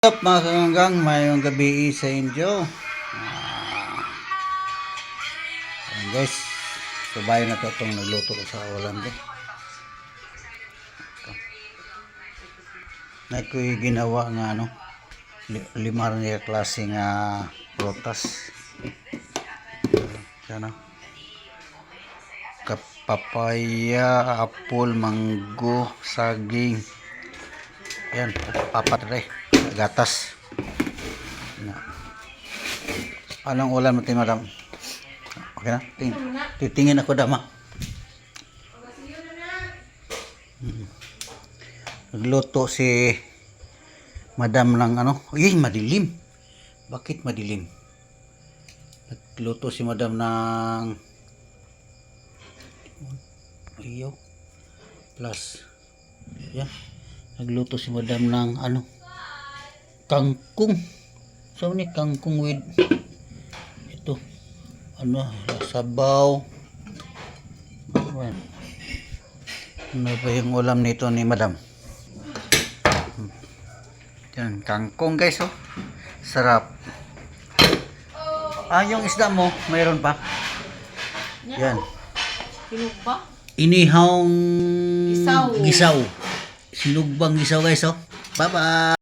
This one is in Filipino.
Up mga kanggang, mayong gabi sa inyo. Guys, subayin na to itong nagluto ko sa ulam din. Na ko'y ginawa nga lima rin yung klase nga prutas. Yan papaya, apple, mango, saging. Ayan, papat rin. Gatas. Anong ulam natin, madam? Okay na? Titingin ako, dama. Nagluto si madam ng Uy, madilim. Bakit madilim? Nagluto si madam ng ayaw. Plus. Yan. Nagluto si madam ng kangkong. So ni kangkong with ito sabaw. Ano ba yung ulam nito ni madam? Yan, kangkong guys, oh. Sarap. Yung isda mo, mayroon pa. Yan. Sinugba? Inihawng Gisaw. gisaw. Sinugbang gisaw guys, oh. Bye-bye.